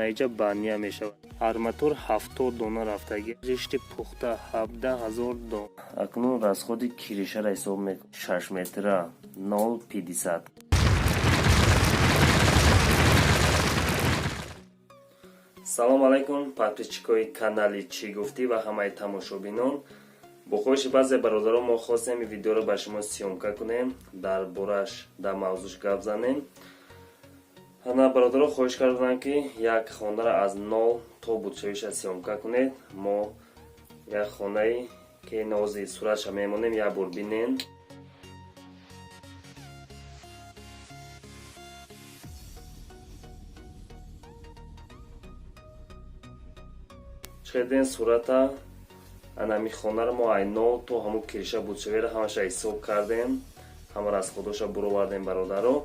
اینجا بانیا می شود. آرماتور 70 دانه رفتگی، رشت پخته 17,000 دانه. اکنون راسخود کلیشه را حساب میکنم. 6 متر 0.50. салом алайкум подписчикои канали чӣ гуфтӣ ва ҳамаи тамошобинон. бо хоҳиши баъзе бародарон мо хостем видеоро ба шумо сиёмка кунем, дар бораш дар мавзӯъ гап занем. ҳана бародарон хоҳиш карданд ки як хонаро аз нол то будшавиша сиёмка кунед. мо як хонаи ки нози суратша мемонем як бор бинем. чиқеден сурата анами хонаро мо ай нол то ҳамун кириша будшавиро ҳамаша ҳисоб кардем. ҳама расходоша буровардем бародаро.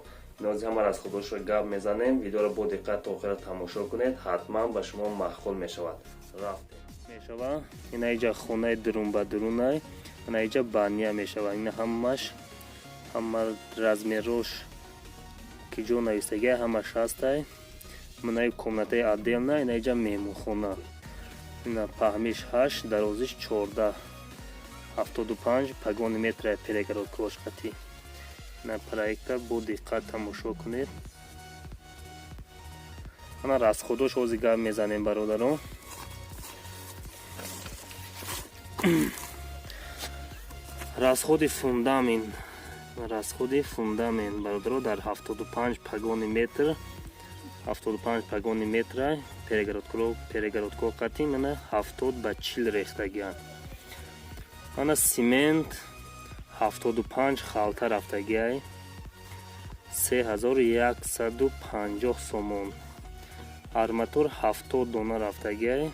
нози ҳама расходоша гап мезанем. видеоро бо диққат то охира тамошо кунед, ҳатман ба шумо махкул мешавад. рафтем мешавад. ина иҷа хонаи дурун ба дурунай, ина иҷа бания мешавад. ина ҳамаш ҳама размерош ки ҷо навистагия ҳамаш ҳастай. минаи комнатаи отделна, ина иҷа меҳмонхона. ина паҳмиш 8, дарозиш 14, 75 пагони метра перегородкош қатӣ. ина проекта бо диққат тамошо кунед. ана расходош ҳозир гап мезанем бародарон. расходи фундамент бародаро дар 75 пагони метр, 75 пагони метра перегородко қатӣ, мана 70 ба 40 рехтагиан. ана симент 75 халта рафтагиай, 3150 сомон. арматур 70 дона рафтагиай,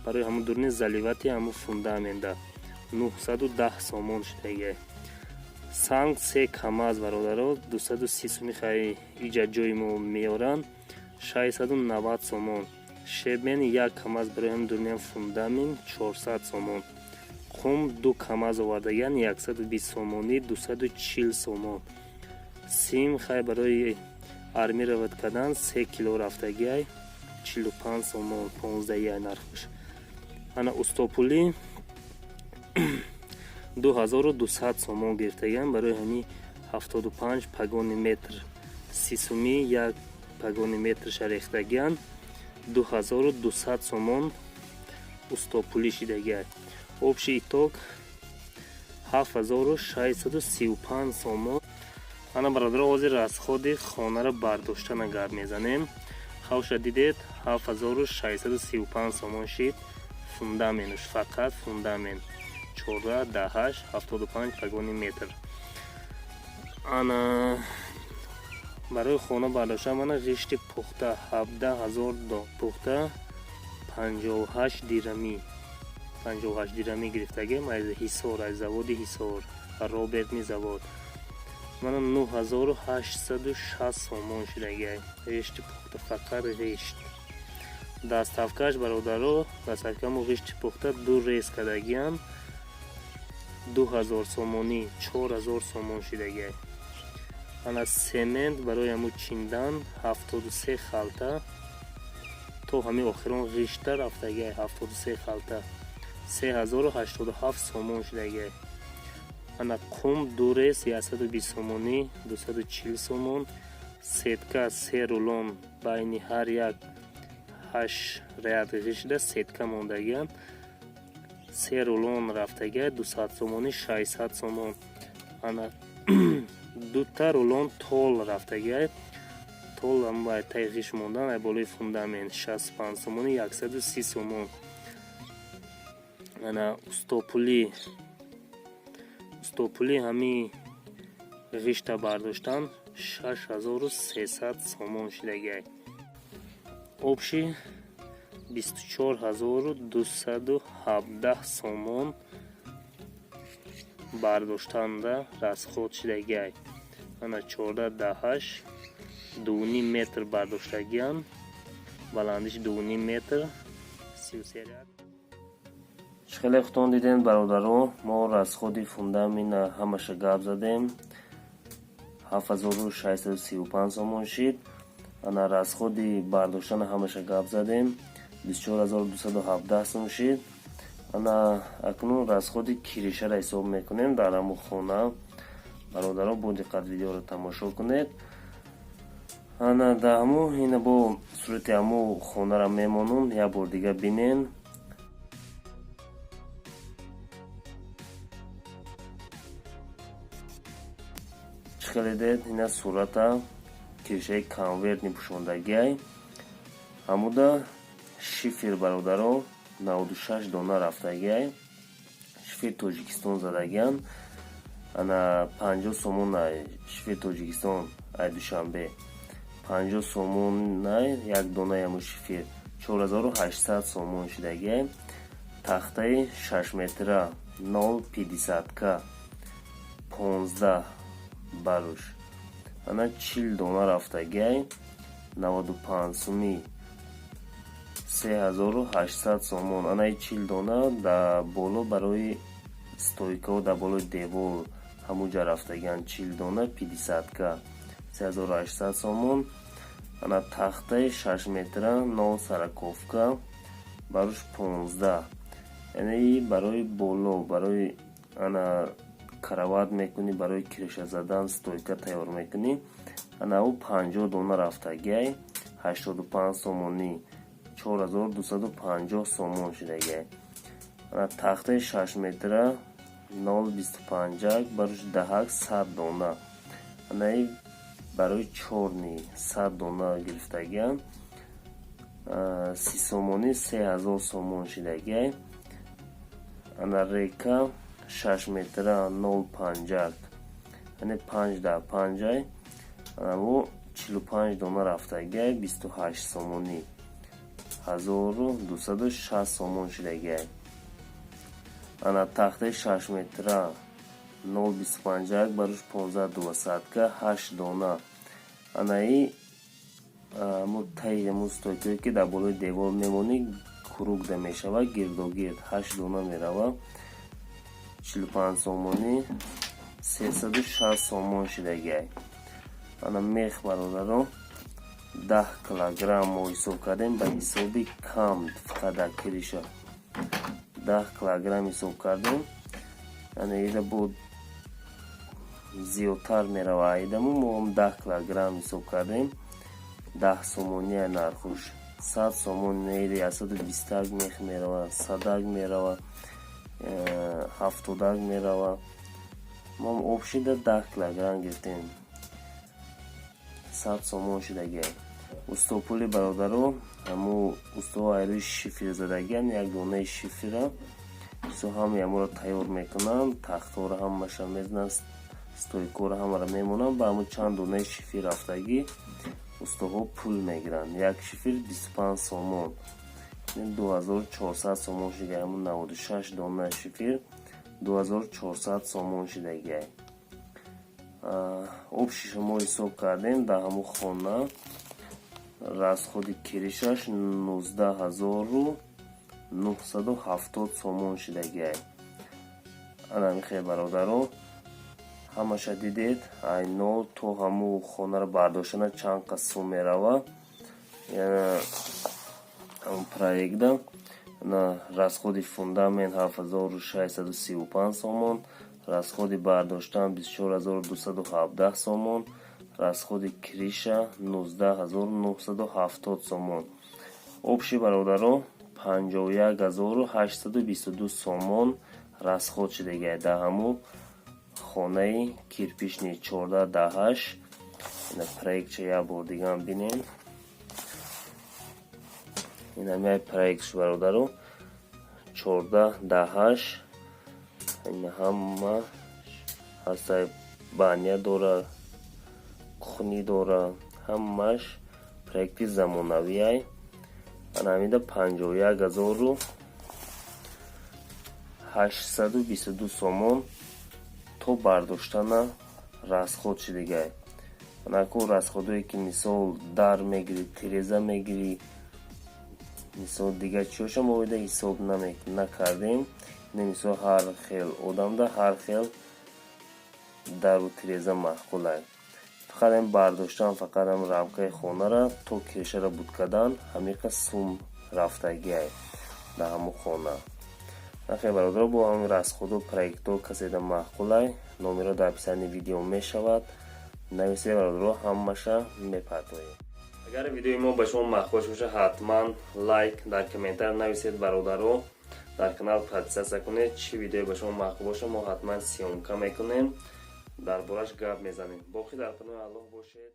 барои ҳамун дурни заливати ҳамун фундамента 910 сомон шудагиай. санг 3 камаз бародаро 230 сомон хай иҷа ҷои мо меоранд 690 сомон. шебен 1 камаз барои ҳамун дурни фундамент 400 сомон. қум 2 камаз овардагиан 120 сомони 240 сомон. сим хай барои армировать кардан 3 кило рафтагиай 45 сомон 15 нархш. ана устопули 2200 сомон гирифтагиан барои ҳами 75 пагони метр. сисуми 1 пагони метр шарехтагиан 2200 сомон устопули шидагиай. общий итог 7635 сомон. ана бародаро ҳозир расходи хонаро бардоштана гап мезанем. хавша дидед 7635 сомон шид фундаментш, фақат фундамент 14 дахаш 75 пагони метр. ана барои хона бардошта мана ришти пухта 17000 дон, пухта 58 дирами, 58 дирами гирифтагем аз ҳисор, аз заводи ҳисор, робертни завод. мана 9860 сомон шудагиай. ришти пухта, фақат ришт. дастафкаш бародаро, дастафкамо ришти пухта 2 рез кардагиам 2000 сомони 4000 сомон шудагиай. ана семент барои ҳамун чиндан 73 халта то ҳамин охирон ришта рафтагиай 73 халта 3087 сомон шудагиай. ана қум 2 рез 120 сомони 240 сомон. сетка 3 рулон байни ҳар як 8 ряд ришда сетка мондагиан 3 рулон рафтагиай 200 сомони 600 сомон. ана дута рулон тол рафтагиай, тол ам бай тай ғиш мондан ай болои фундамент 65 сомони 130 сомон. ана устопули ҳами ғишта бардоштан 6300 сомон шудагиай. общий 24217 сомон бардоштанда расход шудагиай. ана 14 дахаш 2.5 метр бардоштагиан, баландиш 2.5 метр 33. хеле хутон дидем бародаро, мо расходи фундамент ҳамаша гап задем. 7635 сомон шид. ана расходи бардоштана ҳамаша гап задем. 24217 сом шид. ана акнун расходи киришара ҳисоб мекунем дар ҳамун хона. бародаро бо диққат видеоро тамошо кунед. ана дар ҳамун ина бо сурати ҳамун хонара мемонем. як бор дига бинен. чӣ дед ина сурата киришаи конвертни пӯшондагиай. ҳамуда шифр бародаро 96 дона рафтагиай. шифр тоҷикистон задагиан. ана 50 сомон шифр тоҷикистон ай душанбе 50 сомон як дона яму шифр 4800 сомон шидагиай. тахтаи 6 метра 050к 15 баруш ана 40 дона рафтагиай. 95 суми 3800 сомон. ана 40 дона да боло барои стойка да болои девор ҳамуҷа рафтагиан. 40 дона 50к 3800 сомон. ана тахтаи 6 метра 0 сараковка баруш 15. яъне барои боло барои ана карават мекунӣ, барои кириша задан стойка тайёр мекунӣ. ана ӯ 50 дона рафтагиай. 85 сомонӣ 4250 сомон шидагиай. ана тахтаи 6 метра 025 баруш даҳак 100 дона. ана барои чорни 100 дона гирифтагиан. 30 сомонӣ 3000 сомон шидагиай. ана река 6 метра 050 яъне 5 да 5 ана во 45 дона рафтагиай. 28 сомонӣ 1260 сомон шидагиай. ана тахтаи 6 метра 025 баруш 15200к 8 дона. ана мо таи мо стойкое ки дар болои девор мемонӣ курукда мешава гирдогирд 8 дона мерава. 45 сомонӣ 360 сомон шидагиай. ана мех бародаро 10 килограмм мо ҳисоб кардем ба ҳисоби кам фақат дар кириша 10 килограмм ҳисоб кардем. ана ида бо зиёдтар мерава. айдаму мо 10 килограмм ҳисоб кардем. 10 сомония нархуш 100 сомон меида 120 мех мерава. 100 мерава. 70 мерава. мо обшида 10 килограмм гирифтем. 100 сомон шидагиай. устопули бародаро ҳамо усто айрои шифр задагиан. як донаи шифра со ҳам яморо тайёр мекунанд. тахтора ҳамаша мезананд. стойкора ҳамара мемонанд. ба ҳамо чанд донаи шифр рафтагӣ устоҳо пул мегиранд. як шифр 25 сомон 2400 сомон шидагиай. ҳамон 96 дона шифр 2400 сомон шидагиай. обшиша мо ҳисоб кардем дар ҳамон хона. расходи киришаш 19970 сомон шидагиай. ана михел бародаро ҳамаша дидед. айно то ҳамун хонаро бардоштана чанд қад сум мерава. ҳамун проекта ана расходи фундамент 7635 сомон. расходи бардоштан 24217 сомон. расходи кириша 19970 сомон. обши бародаро 51822 сомон расход шидагиай дар ҳамун хонаи кирпични 14-8. ина проектша як бор дигам бинем. ина май проектш бародаро 14-8. ина ҳама ҳастаи баня дора, кухни дора. ҳамаш проекти замонавиай. ана ҳамида 51822 сомон то бардоштана расход шидагиай. анаку расходое ки мисол дар мегирӣ, тиреза мегирӣ, мисол дига чиёша мо оида ҳисоб накардем. ина мисол ҳар хел одамда ҳар хел дару тиреза маҳқулай. фақат ин бардоштан фақат ам рамкаи хонара то кешара буд кардан ҳамиқа сум рафтагиай дар ҳамун хона. нахе бародаро бо ҳамин расходу проектҳо каседа маъқулай номеро дар писани видео мешавад. нависед бародаро ҳамаша мепардоем. агар видеои мо ба шумо махбуш боша ҳатман лайк дар комментар нависед бародаро. дар канал подписатсия кунед. чӣ видео ба шумо махбуш боша мо ҳатман сиёмка мекунем. дар бораш гап мезанем. боқӣ дар паноҳи Аллоҳ бошед.